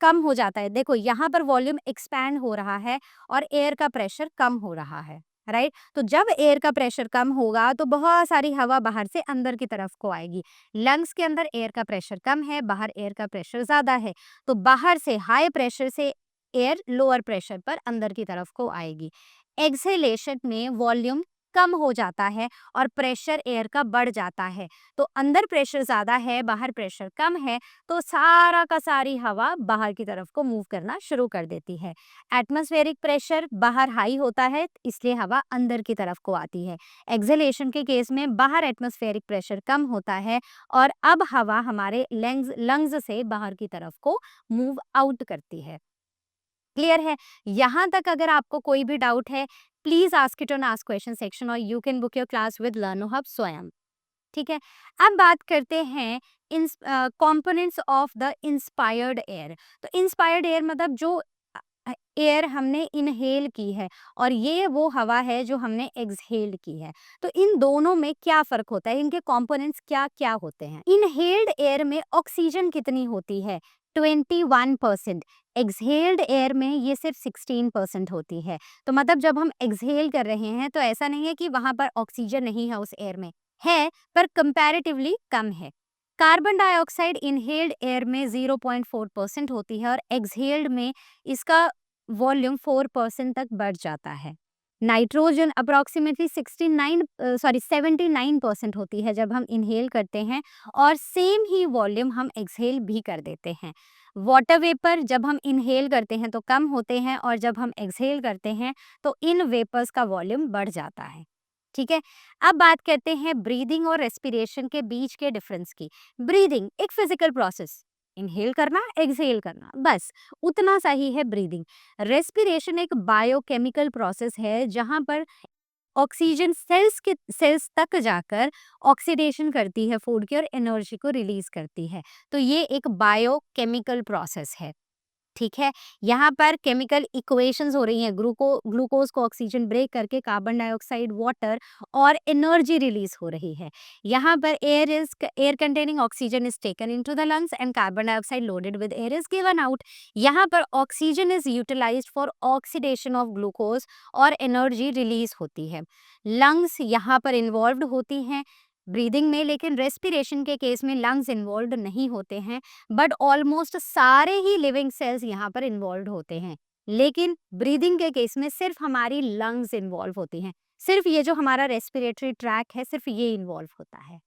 कम हो जाता है। देखो यहाँ पर वॉल्यूम एक्सपैंड हो रहा है और एयर का प्रेशर कम हो रहा है, राइट। तो जब एयर का प्रेशर कम होगा तो बहुत सारी हवा बाहर से अंदर की तरफ को आएगी। लंग्स के अंदर एयर का प्रेशर कम है, बाहर एयर का प्रेशर ज्यादा है, तो बाहर से हाई प्रेशर से एयर लोअर प्रेशर पर अंदर की तरफ को आएगी। एक्सहेलेशन में वॉल्यूम कम हो जाता है और प्रेशर एयर का बढ़ जाता है। तो अंदर प्रेशर ज्यादा है, बाहर प्रेशर कम है, तो सारा का सारी हवा बाहर की तरफ को मूव करना शुरू कर देती है। एटमॉस्फेरिक प्रेशर बाहर हाई होता है, इसलिए हवा अंदर की तरफ को आती है। एक्सहेलेशन के केस में बाहर एटमॉस्फेरिक प्रेशर कम होता है और अब हवा हमारे लंग्स से बाहर की तरफ को मूव आउट करती है। क्लियर है? यहाँ तक अगर आपको कोई भी डाउट है, please ask it on ask question section और you can book your class with learno hub Swayam. ठीक है, अब बात करते हैं components of the inspired air. तो इंस्पायर्ड एयर मतलब जो एयर हमने इनहेल की है और ये वो हवा है जो हमने एक्सहेल्ड की है। तो इन दोनों में क्या फर्क होता है, इनके कंपोनेंट्स क्या क्या होते हैं? इनहेल्ड एयर में ऑक्सीजन कितनी होती है? 21%। एक्सहेल्ड एयर में ये सिर्फ 16% होती है। तो मतलब जब हम एक्सहेल कर रहे हैं तो ऐसा नहीं है कि वहां पर ऑक्सीजन नहीं है, उस एयर में है, पर कंपैरेटिवली कम है। कार्बन डाइऑक्साइड इनहेल्ड एयर में 0.4% होती है और एक्सहेल्ड में इसका वॉल्यूम 4% तक बढ़ जाता है। नाइट्रोजन अप्रोक्सीमेटली 79% होती है जब हम इनहेल करते हैं और सेम ही वॉल्यूम हम एक्सहेल भी कर देते हैं। वाटर वेपर जब हम इनहेल करते हैं तो कम होते हैं और जब हम एक्सहेल करते हैं तो इन वेपर्स का वॉल्यूम बढ़ जाता है। ठीक है, अब बात करते हैं ब्रीदिंग और रेस्पिरेशन के बीच के डिफरेंस की। ब्रीदिंग एक फिजिकल प्रोसेस, इनहेल करना, एक्सहेल करना, बस उतना सा ही है ब्रीदिंग। रेस्पिरेशन एक बायोकेमिकल प्रोसेस है जहां पर ऑक्सीजन सेल्स तक जाकर ऑक्सीडेशन करती है फूड की और एनर्जी को रिलीज करती है। तो ये एक बायोकेमिकल प्रोसेस है। ठीक है, यहाँ पर केमिकल इक्वेशंस हो रही हैं, ग्लूकोज को ऑक्सीजन ब्रेक करके कार्बन डाइऑक्साइड, वाटर और एनर्जी रिलीज हो रही है। यहाँ पर air containing oxygen is taken into the lungs and carbon dioxide loaded with air is given out. यहाँ पर oxygen is utilised for oxidation of glucose और एनर्जी रिलीज होती है। लंग्स यहाँ पर इन्वॉल्व्ड होती हैं ब्रीदिंग में, लेकिन रेस्पिरेशन के केस में लंग्स इन्वॉल्व नहीं होते हैं, बट ऑलमोस्ट सारे ही लिविंग सेल्स यहाँ पर इन्वॉल्व होते हैं। लेकिन ब्रीदिंग के केस में सिर्फ हमारी लंग्स इन्वॉल्व होती हैं, सिर्फ ये जो हमारा रेस्पिरेटरी ट्रैक है सिर्फ ये इन्वॉल्व होता है।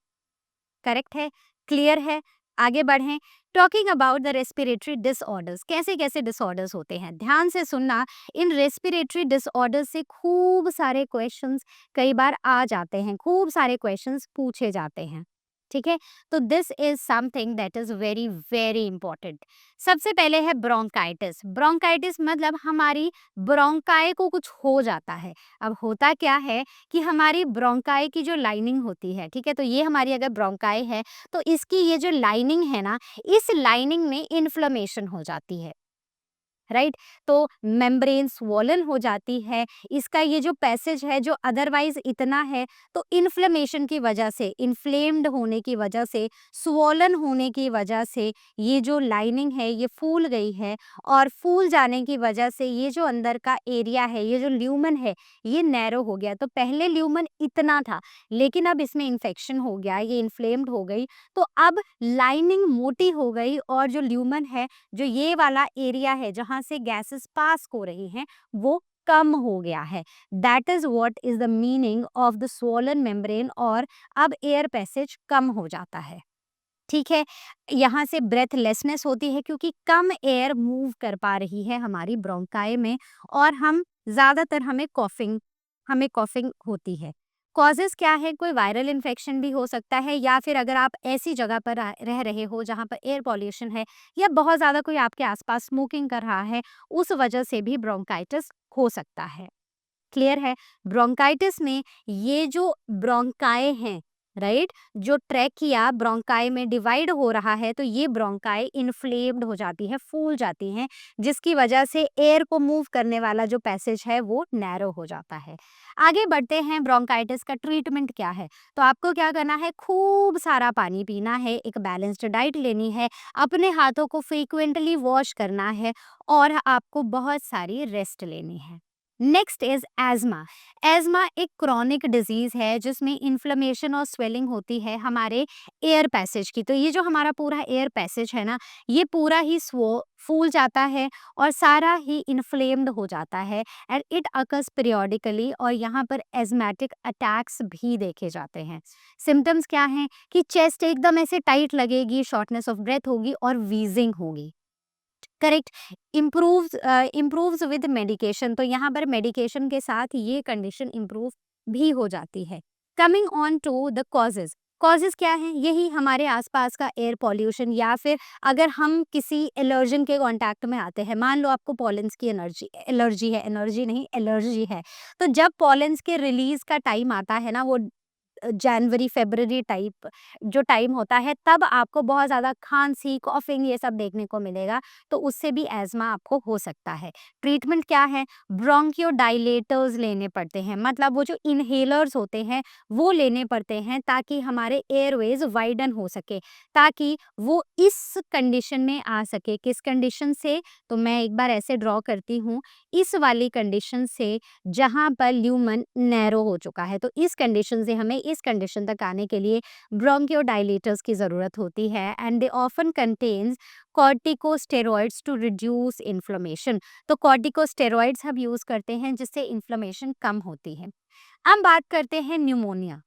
करेक्ट है? क्लियर है? आगे बढ़ें। Talking about the respiratory disorders, कैसे कैसे डिसऑर्डर्स होते हैं, ध्यान से सुनना। इन रेस्पिरेटरी डिसऑर्डर्स से खूब सारे क्वेश्चंस कई बार आ जाते हैं, खूब सारे क्वेश्चंस पूछे जाते हैं। ठीक है, तो this is something that is very very important. सबसे पहले है ब्रोंकाइटिस। ब्रोंकाइटिस मतलब हमारी ब्रोंकाई को कुछ हो जाता है। अब होता क्या है कि हमारी ब्रोंकाई की जो लाइनिंग होती है, ठीक है, तो ये हमारी अगर ब्रोंकाई है तो इसकी ये जो लाइनिंग है ना, इस लाइनिंग में इन्फ्लेमेशन हो जाती है, राइट। तो मेम्ब्रेन स्वॉलन हो जाती है, इसका ये जो पैसेज है जो अदरवाइज इतना है, तो इन्फ्लेमेशन की वजह से, इन्फ्लेम्ड होने की वजह से, स्वॉलन होने की वजह से ये जो लाइनिंग है ये फूल गई है और फूल जाने की वजह से ये जो अंदर का एरिया है, ये जो ल्यूमन है, ये नैरो हो गया। तो पहले ल्यूमन इतना था लेकिन अब इसमें इन्फेक्शन हो गया, ये इन्फ्लेम्ड हो गई, तो अब लाइनिंग मोटी हो गई और जो ल्यूमन है, जो ये वाला एरिया है जहां से गैसेस पास हो रही हैं, वो कम हो गया है। That is what is the meaning of the swollen membrane, और अब एयर पैसेज कम हो जाता है। ठीक है, यहाँ से ब्रेथलेसनेस होती है क्योंकि कम एयर मूव कर पा रही है हमारी ब्रोंकाई में और हम ज्यादातर हमें कॉफिंग होती है। कॉजेज़ क्या है, कोई वायरल इन्फेक्शन भी हो सकता है, या फिर अगर आप ऐसी जगह पर रह रहे हो जहाँ पर एयर पॉल्यूशन है, या बहुत ज़्यादा कोई आपके आसपास स्मोकिंग कर रहा है, उस वजह से भी ब्रोंकाइटिस हो सकता है। क्लियर है? ब्रोंकाइटिस में ये जो ब्रोंकाई हैं, राइट? जो ट्रैकिया ब्रोंकाई में डिवाइड हो रहा है, तो ये ब्रोंकाई इन्फ्लेम्ड हो जाती है, फूल जाती हैं, जिसकी वजह से एयर को मूव करने वाला जो पैसेज है वो नैरो हो जाता है। आगे बढ़ते हैं, ब्रोंकाइटिस का ट्रीटमेंट क्या है? तो आपको क्या करना है, खूब सारा पानी पीना है, एक बैलेंस्ड डाइट लेनी है, अपने हाथों को फ्रीक्वेंटली वॉश करना है, और आपको बहुत सारी रेस्ट लेनी है। Next is asthma. एज़मा एक क्रॉनिक डिजीज है जिसमें इन्फ्लेमेशन और स्वेलिंग होती है हमारे एयर पैसेज की। तो ये जो हमारा पूरा एयर पैसेज है ना, ये पूरा ही फूल जाता है और सारा ही इन्फ्लेम्ड हो जाता है, एंड इट अकर्स पीरियोडिकली, और यहाँ पर एज़मेटिक अटैक्स भी देखे जाते हैं। सिम्टम्स क्या हैं कि चेस्ट एकदम ऐसे टाइट लगेगी, शॉर्टनेस ऑफ ब्रेथ होगी और वीजिंग होगी। करेक्ट। इम्प्रूव्स विद मेडिकेशन, तो यहाँ पर मेडिकेशन के साथ ये कंडीशन इम्प्रूव भी हो जाती है। Coming on to the causes. Causes क्या है, यही हमारे आसपास का एयर पॉल्यूशन, या फिर अगर हम किसी एलर्जन के कांटेक्ट में आते हैं, मान लो आपको पॉलेंस की एलर्जी है, एनर्जी नहीं एलर्जी है, तो जब पॉलेंस के रिलीज का टाइम आता है ना, वो जनवरी फरवरी टाइप जो टाइम होता है, तब आपको बहुत ज़्यादा खांसी, कॉफिंग ये सब देखने को मिलेगा, तो उससे भी एज़मा आपको हो सकता है। ट्रीटमेंट क्या है, ब्रोंकियोडाइलेटर्स लेने पड़ते हैं, मतलब वो जो इन्हेलर्स होते हैं वो लेने पड़ते हैं, ताकि हमारे एयरवेज वाइडन हो सके, ताकि वो इस कंडीशन में आ सके। किस कंडीशन से, तो मैं एक बार ऐसे ड्रॉ करती हूँ, इस वाली कंडीशन से जहाँ पर ल्यूमन नैरो हो चुका है, तो इस कंडीशन से हमें इस कंडीशन तक आने के लिए ब्रोंकियोडाइलेटर्स की ज़रूरत होती है, and they often contains corticosteroids to reduce inflammation. तो कॉर्टिकोस्टेरॉइड्स हम यूज़ करते हैं जिससे इन्फ्लेमेशन कम होती है। अब बात करते हैं न्यूमोनिया।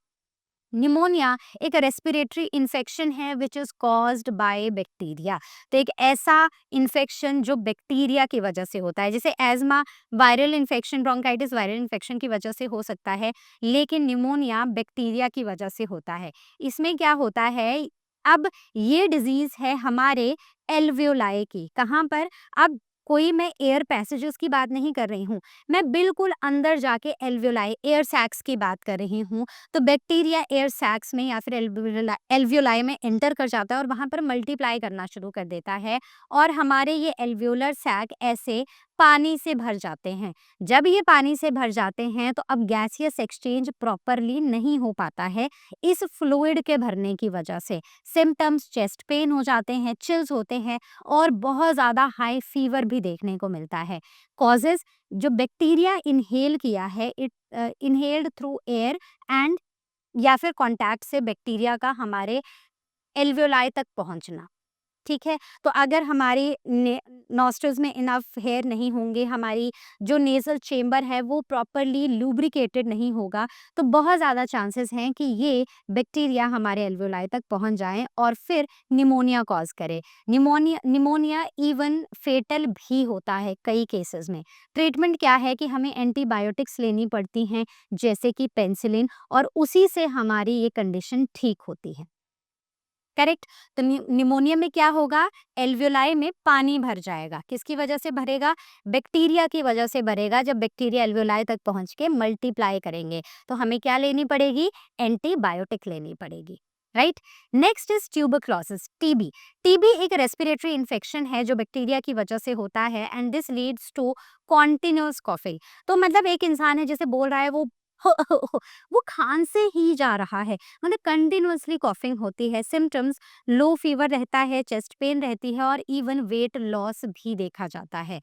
निमोनिया एक रेस्पिरेटरी इन्फेक्शन है which is caused by bacteria. तो एक ऐसा इन्फेक्शन जो बैक्टीरिया की वजह से होता है, जैसे asthma viral infection, bronchitis viral infection की वजह से हो सकता है, लेकिन निमोनिया बैक्टीरिया की वजह से होता है। इसमें क्या होता है, अब ये डिजीज है हमारे एल्वियोलाई की, कहाँ पर, अब कोई मैं एयर पैसेजेस की बात नहीं कर रही हूँ, मैं बिल्कुल अंदर जाके एल्वियोलाई एयर सैक्स की बात कर रही हूँ। तो बैक्टीरिया एयर सैक्स में या फिर एल्वियोलाई में एंटर कर जाता है और वहाँ पर मल्टीप्लाई करना शुरू कर देता है, और हमारे ये एल्वियोलर सैक ऐसे पानी से भर जाते हैं। जब ये पानी से भर जाते हैं तो अब गैसियस एक्सचेंज प्रॉपरली नहीं हो पाता है इस फ्लूइड के भरने की वजह से। सिम्टम्स चेस्ट पेन हो जाते हैं, चिल्स होते हैं, और बहुत ज़्यादा हाई फीवर भी देखने को मिलता है। कॉजेज, जो बैक्टीरिया इनहेल किया है, it inhaled through air and या फिर कॉन्टैक्ट से बैक्टीरिया का हमारे एल्वियोलाई तक पहुंचना। ठीक है, तो अगर हमारी नॉस्ट्रल्स में इनफ हेयर नहीं होंगे, हमारी जो नेजल चेम्बर है वो प्रॉपरली लुब्रिकेटेड नहीं होगा, तो बहुत ज़्यादा चांसेस हैं कि ये बैक्टीरिया हमारे एल्वियोलाई तक पहुंच जाएं और फिर निमोनिया कॉज करे। निमोनिया निमोनिया इवन फेटल भी होता है कई केसेस में। ट्रीटमेंट क्या है कि हमें एंटीबायोटिक्स लेनी पड़ती हैं, जैसे कि पेनिसिलिन, और उसी से हमारी ये कंडीशन ठीक होती है। करेक्ट। तो निमोनिया में क्या होगा, एल्वियोलाई में पानी भर जाएगा, किसकी वजह से भरेगा, बैक्टीरिया की वजह से भरेगा। जब बैक्टीरिया एल्वियोलाई तक पहुंच के मल्टीप्लाई करेंगे तो हमें क्या लेनी पड़ेगी, एंटीबायोटिक लेनी पड़ेगी। Right. Next is tuberculosis, TB. TB एक रेस्पिरेटरी इन्फेक्शन है जो बैक्टीरिया की वजह से होता है, and this leads to continuous coughing. तो मतलब एक इंसान है जैसे बोल रहा है, वो वो खांसे ही जा रहा है, मतलब कंटिन्यूअसली कॉफिंग होती है। सिम्टम्स, लो फीवर रहता है, चेस्ट पेन रहती है, और इवन वेट लॉस भी देखा जाता है।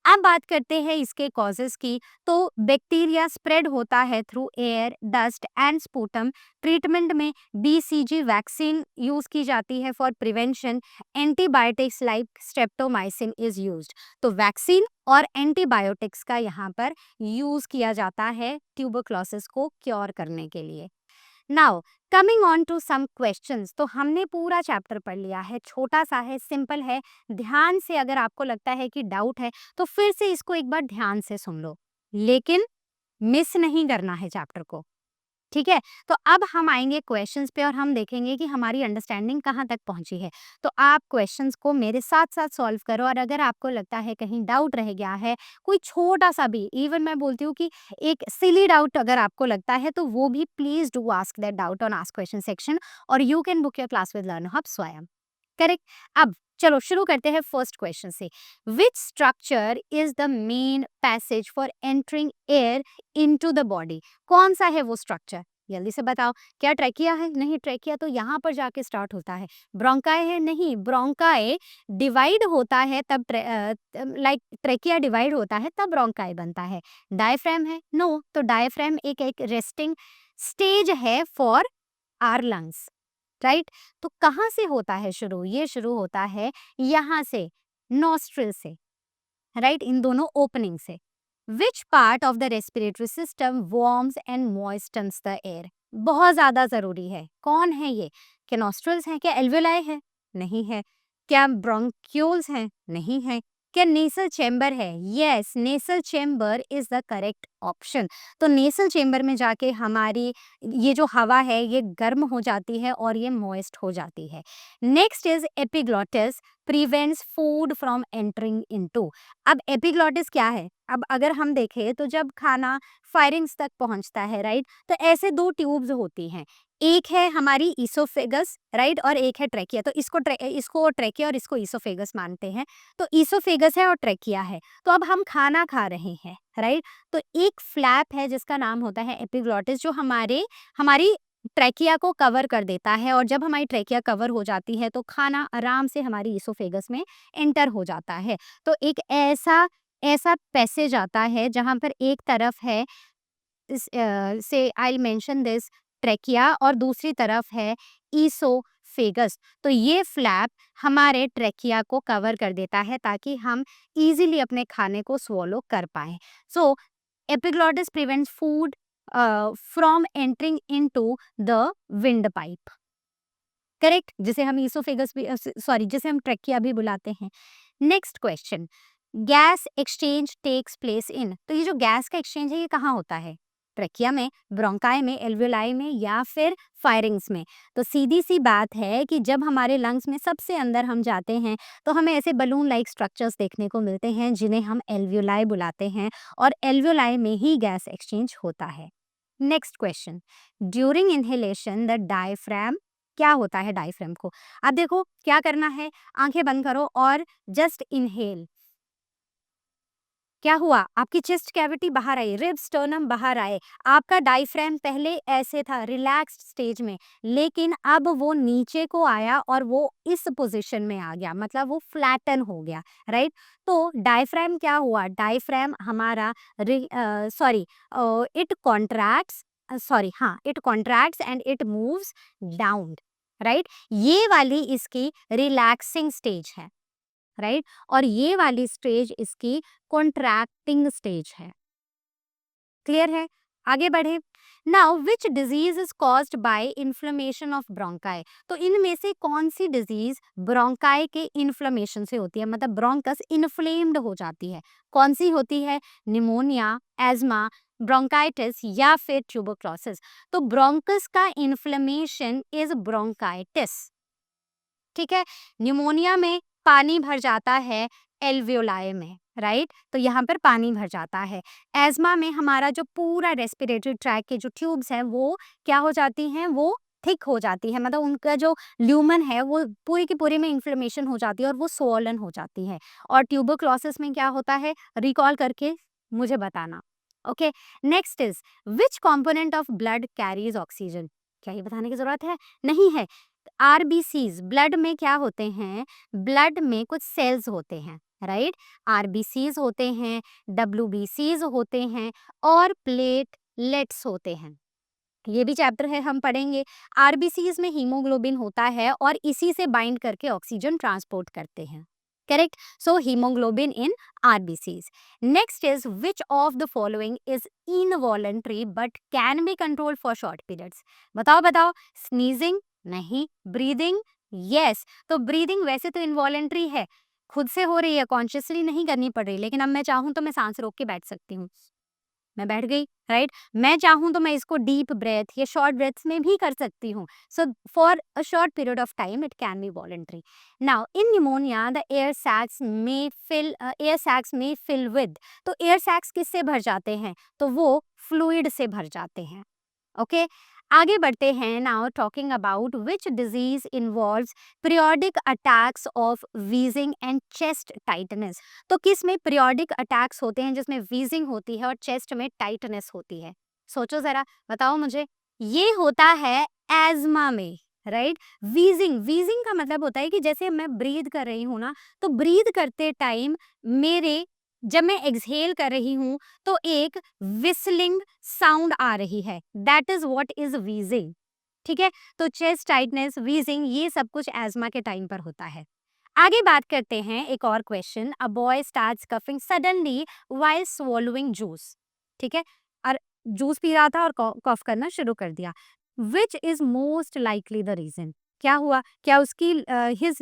अब बात करते हैं इसके कॉजेस की। तो बैक्टीरिया स्प्रेड होता है through air, dust and sputum. Treatment में बीसीजी वैक्सीन यूज की जाती है for prevention. Antibiotics like streptomycin is used. तो वैक्सीन और एंटीबायोटिक्स का यहाँ पर यूज किया जाता है ट्यूबरक्लोसिस को क्योर करने के लिए। Now coming on to some questions. तो हमने पूरा चैप्टर पढ़ लिया है, छोटा सा है, सिंपल है। ध्यान से अगर आपको लगता है कि डाउट है तो फिर से इसको एक बार ध्यान से सुन लो, लेकिन मिस नहीं करना है चैप्टर को। ठीक है, तो अब हम आएंगे क्वेश्चंस पे और हम देखेंगे कि हमारी अंडरस्टैंडिंग कहाँ तक पहुंची है। तो आप क्वेश्चंस को मेरे साथ साथ सॉल्व करो और अगर आपको लगता है कहीं डाउट रह गया है, कोई छोटा सा भी, इवन मैं बोलती हूँ कि एक सिली डाउट अगर आपको लगता है तो वो भी please do ask that doubt on ask question section और you can book your class with learn hub Swayam. Correct. अब चलो शुरू करते हैं फर्स्ट क्वेश्चन से। Which structure is the main passage for entering air into the body? कौन सा है वो स्ट्रक्चर? जल्दी से बताओ। क्या ट्रैकिया है? नहीं, ट्रैकिया तो यहाँ पर जाके स्टार्ट होता है। ब्रोंकाई है? नहीं, ब्रोंकाई डिवाइड होता है तब लाइक ट्रैकिया डिवाइड होता है तब ब्रोंकाई बनता है। डायफ्राम है? नो, तो डायफ्राम एक रेस्टिंग स्टेज है फॉर आर लंग्स, राइट। तो कहाँ से होता है शुरू? ये शुरू होता है यहाँ से, नॉस्ट्रिल से, राइट, इन दोनों ओपनिंग से। Which part of the respiratory system warms and moistens the air? बहुत ज्यादा जरूरी है। कौन है ये? क्या नॉस्ट्रल्स हैं? क्या एल्वेलाई है? नहीं है। क्या ब्रोंक्यूल्स हैं? नहीं है। क्या नेसल चेम्बर है? Yes, nasal chamber is the correct option. तो नेसल चेम्बर में जाके हमारी ये जो हवा है ये गर्म हो जाती है और ये मॉइस्ट हो जाती है। Next is epiglottis prevents food from entering into. अब एपिग्लॉटिस क्या है? अब अगर हम देखें तो जब खाना फायरिंग्स तक पहुंचता है, राइट, तो ऐसे दो ट्यूब्स होती हैं। एक है हमारी ईसोफेगस, राइट, और एक है ट्रैकिया। तो इसको ट्रैकिया और इसको ईसोफेगस मानते हैं। तो ईसोफेगस है और ट्रैकिया है। तो अब हम खाना खा रहे हैं, राइट, तो एक फ्लैप है जिसका नाम होता है एपिग्लॉटिस जो हमारी ट्रैकिया को कवर कर देता है और जब हमारी ट्रैकिया कवर हो जाती है तो खाना आराम से हमारी ईसोफेगस में एंटर हो जाता है। तो एक ऐसा ऐसा पैसेज आता है जहाँ पर एक तरफ है से आई मेंशन दिस ट्रैकिया और दूसरी तरफ है ईसोफेगस। तो ये फ्लैप हमारे ट्रैकिया को कवर कर देता है ताकि हम इजीली अपने खाने को स्वॉलो कर पाए। So epiglottis prevents food from entering into the wind pipe, correct, जिसे हम ईसोफेगस भी सॉरी जिसे हम ट्रैकिया भी बुलाते हैं। Next question, gas exchange takes place in. तो ये जो गैस का एक्सचेंज है ये कहाँ होता है? ट्रैकिया में, ब्रोंकाई में, एल्वियोलाई में या फिर फायरिंग्स में? तो सीधी सी बात है कि जब हमारे लंग्स में सबसे अंदर हम जाते हैं तो हमें ऐसे बलून लाइक स्ट्रक्चर्स देखने को मिलते हैं जिन्हें हम एल्वियोलाई बुलाते हैं और एल्वियोलाई में ही गैस एक्सचेंज होता है। Next question, during inhalation the diaphragm, क्या होता है डायफ्राम को? अब देखो क्या करना है, आंखें बंद करो और जस्ट इनहेल। क्या हुआ? आपकी चेस्ट कैविटी बाहर आई, रिब स्टर्नम बाहर आए। आपका डायफ्राम पहले ऐसे था रिलैक्स्ड स्टेज में, लेकिन अब वो नीचे को आया और वो इस पोजीशन में आ गया, मतलब वो फ्लैटन हो गया, राइट। तो डायफ्राम क्या हुआ? डायफ्राम हमारा सॉरी इट कॉन्ट्रैक्ट्स, सॉरी हाँ, it contracts and it moves down, right. ये वाली इसकी रिलैक्सिंग स्टेज है, राइट, और ये वाली स्टेज इसकी कॉन्ट्रैक्टिंग स्टेज है। क्लियर है? आगे बढ़े। Now which disease is caused by inflammation of bronchi? तो इनमें से कौन सी डिजीज ब्रोंकाई के इन्फ्लेमेशन से होती है, मतलब ब्रोंकस इन्फ्लेम्ड हो जाती है? कौन सी होती है? निमोनिया, एज्मा, ब्रोंकाइटिस या फिर ट्यूबरक्लोसिस? तो ब्रोंकस का इन्फ्लेमेशन इज ब्रोंकाइटिस, ठीक है। न्यूमोनिया में पानी भर जाता है एल्वियोलाई में, राइट, तो यहाँ पर पानी भर जाता है। एज्मा में हमारा जो पूरा रेस्पिरेटरी ट्रैक के जो ट्यूब्स हैं वो क्या हो जाती हैं? वो थिक हो जाती है, मतलब उनका जो ल्यूमन है वो पूरी की पूरी में इन्फ्लेमेशन हो जाती है और वो स्वॉलन हो जाती है। और ट्यूबरक्लोसिस में क्या होता है? रिकॉल करके मुझे बताना। Okay, next is which component of blood carries oxygen? क्या ये बताने की जरूरत है? नहीं है। आरबीसीज, ब्लड में क्या होते हैं? ब्लड में कुछ सेल्स होते हैं, राइट। आरबीसीज होते हैं, डब्ल्यूबीसीज होते हैं और प्लेटलेट्स होते हैं। ये भी चैप्टर है, हम पढ़ेंगे। आरबीसीज में हीमोग्लोबिन होता है और इसी से बाइंड करके ऑक्सीजन ट्रांसपोर्ट करते हैं, correct. So haemoglobin in RBCs. Next is which of the following is involuntary but can be controlled for short periods? बताओ बताओ। स्नीजिंग? नहीं। ब्रीदिंग? यस। तो ब्रीदिंग वैसे तो इनवॉलंटरी है, खुद से हो रही है, कॉन्शियसली नहीं करनी पड़ रही, लेकिन अब मैं चाहूं तो मैं सांस रोक के बैठ सकती हूँ, मैं बैठ गई, राइट? मैं चाहूँ तो मैं इसको डीप ब्रेथ या शॉर्ट ब्रेथ्स में भी कर सकती हूँ। So for a short period of time it can B voluntary. Now in pneumonia the air sacs में फिल विद, तो एयर सैक्स किससे भर जाते हैं? तो वो फ्लूइड से भर जाते हैं। ओके, आगे बढ़ते हैं। Now talking about which disease involves periodic attacks of wheezing and chest tightness. तो किस में पीरियोडिक अटैक्स होते हैं जिसमें वीजिंग होती है और चेस्ट में टाइटनेस होती है? सोचो जरा, बताओ मुझे। ये होता है एजमा में, राइट? वीजिंग, वीजिंग का मतलब होता है कि जैसे मैं ब्रीद कर रही हूँ ना, तो ब्रीद करते टाइम मेरे, जब मैं एक्सहेल कर रही हूँ तो एक विस्लिंग साउंड आ रही है, that is what is wheezing. ठीक है, तो चेस्ट टाइटनेस, वीजिंग, ये सब कुछ एजमा के टाइम पर होता है। आगे बात करते हैं एक और question. A boy starts coughing suddenly while swallowing juice. ठीक है, और जूस पी रहा था और कॉफ करना शुरू कर दिया। Which is most likely the reason? क्या हुआ? क्या उसकी his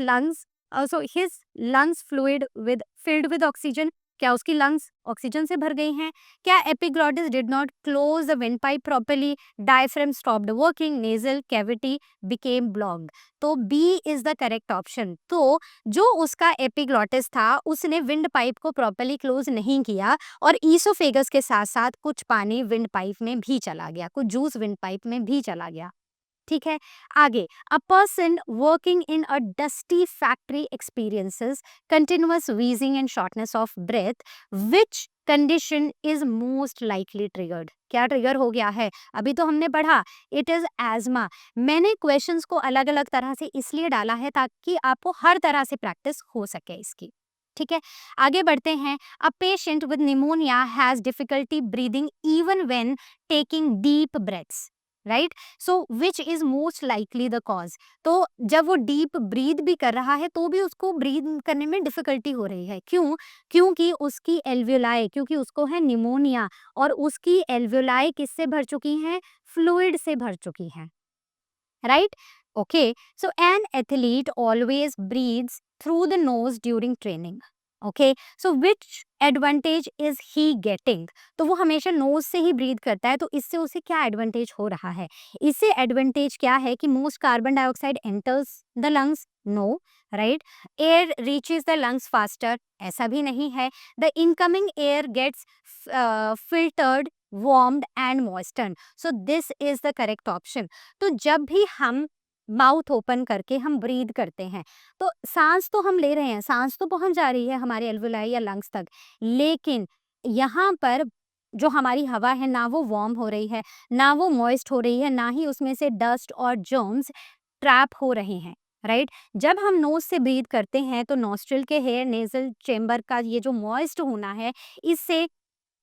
lungs fluid with filled with oxygen? क्या उसकी लंग्स ऑक्सीजन से भर गई हैं? क्या epiglottis did not close the wind pipe properly? Diaphragm stopped working? Nasal cavity became blocked? तो B is the correct option. तो जो उसका एपिग्लॉटिस था उसने विंड पाइप को प्रॉपर्ली क्लोज नहीं किया और ईसोफेगस के साथ साथ कुछ पानी विंड पाइप में भी चला गया, कुछ जूस विंड पाइप में भी चला गया। ठीक है, आगे। A person working in a dusty factory experiences continuous wheezing and shortness of breath, which condition is most likely triggered? क्या ट्रिगर हो गया है? अभी तो हमने पढ़ा इट इज एजमा। मैंने क्वेश्चंस को अलग अलग तरह से इसलिए डाला है ताकि आपको हर तरह से प्रैक्टिस हो सके इसकी। ठीक है, आगे बढ़ते हैं। A patient with pneumonia has difficulty breathing even when taking deep breaths, right? So which is most likely the cause? तो जब वो डीप ब्रीद भी कर रहा है तो भी उसको ब्रीद करने में डिफिकल्टी हो रही है। क्यों? क्योंकि उसकी एल्वियोलाई, क्योंकि उसको है निमोनिया और उसकी एल्वियोलाई किससे भर चुकी हैं? फ्लूइड से भर चुकी हैं, right? Okay, so an athlete always breathes through the nose during training. Okay, so which advantage is he getting? तो वो हमेशा नोज से ही ब्रीथ करता है, तो इससे उसे क्या एडवांटेज हो रहा है? इससे एडवांटेज क्या है कि most carbon dioxide enters the lungs? No, right? Air reaches the lungs faster? ऐसा भी नहीं है। The incoming air gets filtered, warmed and moisten. So this is the correct option. तो जब भी हम माउथ ओपन करके हम ब्रीद करते हैं तो सांस तो हम ले रहे हैं, सांस तो पहुंच जा रही है हमारे एल्वुलाई या लंग्स तक, लेकिन यहाँ पर जो हमारी हवा है ना वो वार्म हो रही है, ना वो मॉइस्ट हो रही है, ना ही उसमें से डस्ट और जर्म्स ट्रैप हो रहे हैं, राइट? जब हम नोज से ब्रीद करते हैं तो नॉस्ट्रिल के हेयर नेजल चेम्बर का ये जो मॉइस्ट होना है, इससे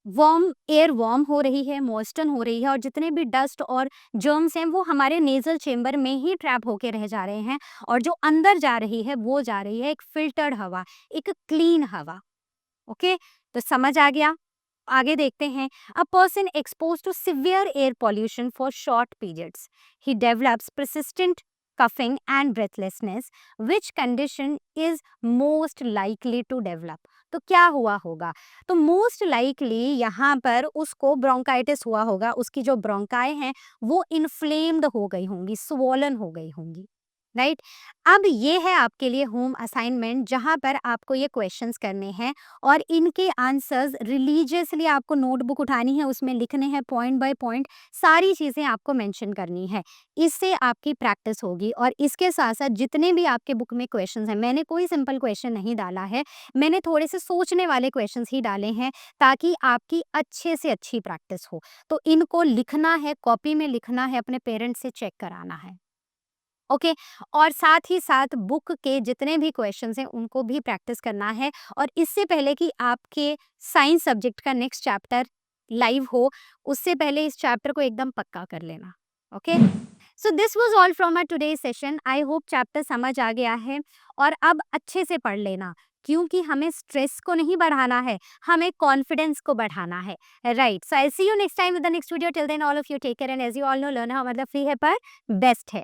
एयर वार्म हो रही है, मॉइस्चन हो रही है और जितने भी डस्ट और जर्म्स हैं वो हमारे नेजल चेम्बर में ही ट्रैप होके रह जा रहे हैं और जो अंदर जा रही है वो जा रही है एक फिल्टर्ड हवा, एक क्लीन हवा। ओके, तो समझ आ गया? आगे देखते हैं। A person expose to severe air pollution for short periods, he develops persistent coughing and breathlessness, which condition is most likely to develop? तो क्या हुआ होगा? तो मोस्ट लाइकली यहाँ पर उसको ब्रोंकाइटिस हुआ होगा, उसकी जो ब्रोंकाई हैं वो इन्फ्लेम्ड हो गई होंगी, स्वॉलन हो गई होंगी, राइट? अब ये है आपके लिए होम असाइनमेंट जहाँ पर आपको ये क्वेश्चंस करने हैं और इनके आंसर्स रिलीजियसली आपको नोटबुक उठानी है, उसमें लिखने हैं पॉइंट बाय पॉइंट, सारी चीज़ें आपको मेंशन करनी है। इससे आपकी प्रैक्टिस होगी और इसके साथ साथ जितने भी आपके बुक में क्वेश्चंस हैं, मैंने कोई सिंपल क्वेश्चन नहीं डाला है, मैंने थोड़े से सोचने वाले क्वेश्चंस ही डाले हैं ताकि आपकी अच्छे से अच्छी प्रैक्टिस हो। तो इनको लिखना है, कॉपी में लिखना है, अपने पेरेंट्स से चेक कराना है। ओके, और साथ ही साथ बुक के जितने भी क्वेश्चंस हैं उनको भी प्रैक्टिस करना है और इससे पहले कि आपके साइंस सब्जेक्ट का नेक्स्ट चैप्टर लाइव हो, उससे पहले इस चैप्टर को एकदम पक्का कर लेना। Okay, so this was all from our today session. I hope chapter समझ आ गया है और अब अच्छे से पढ़ लेना क्योंकि हमें स्ट्रेस को नहीं बढ़ाना है, हमें कॉन्फिडेंस को बढ़ाना है, right? So I see you next time with the next video. Till then all of you take care and as you all know LearnoHub मतलब फ्री है पर बेस्ट है।